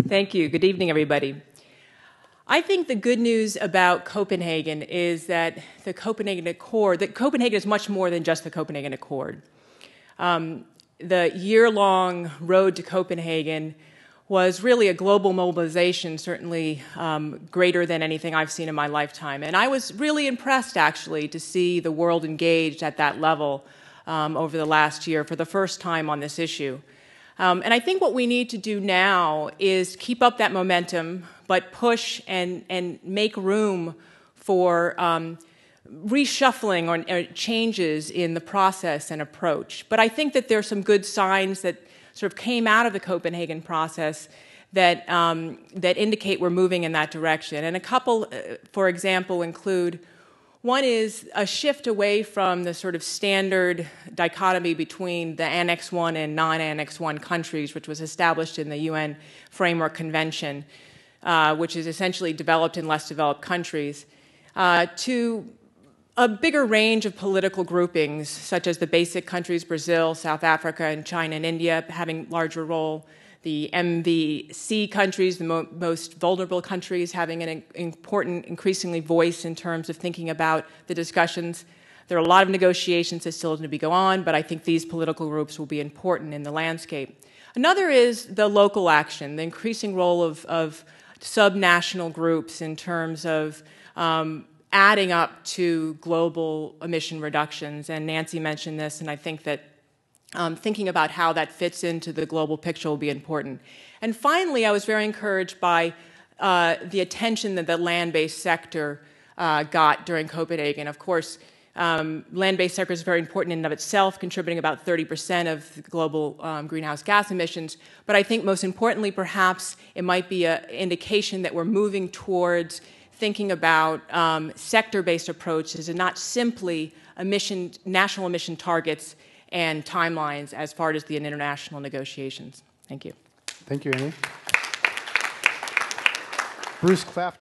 Thank you. Good evening, everybody. I think the good news about Copenhagen is that the Copenhagen Accord, that Copenhagen is much more than just the Copenhagen Accord. The year-long road to Copenhagen was really a global mobilization, certainly greater than anything I've seen in my lifetime. And I was really impressed, actually, to see the world engaged at that level over the last year for the first time on this issue. And I think what we need to do now is keep up that momentum, but push and make room for reshuffling or changes in the process and approach. But I think that there are some good signs that sort of came out of the Copenhagen process that, that indicate we're moving in that direction. And a couple, for example, include: one is a shift away from the sort of standard dichotomy between the Annex I and non-Annex I countries, which was established in the UN Framework Convention, which is essentially developed and less developed countries, to a bigger range of political groupings, such as the basic countries, Brazil, South Africa, and China and India, having larger role, the MVC countries, the most vulnerable countries, having an important, increasingly voice in terms of thinking about the discussions. There are a lot of negotiations that still need to go on, but I think these political groups will be important in the landscape. Another is the local action, the increasing role of subnational groups in terms of adding up to global emission reductions. And Nancy mentioned this, and I think that thinking about how that fits into the global picture will be important. And finally, I was very encouraged by the attention that the land-based sector got during Copenhagen. Of course, land-based sector is very important in and of itself, contributing about 30% of global greenhouse gas emissions. But I think most importantly, perhaps, it might be an indication that we're moving towards thinking about sector-based approaches and not simply national emission targets and timelines as far as the international negotiations. Thank you. Thank you, Amy. Bruce Claflin.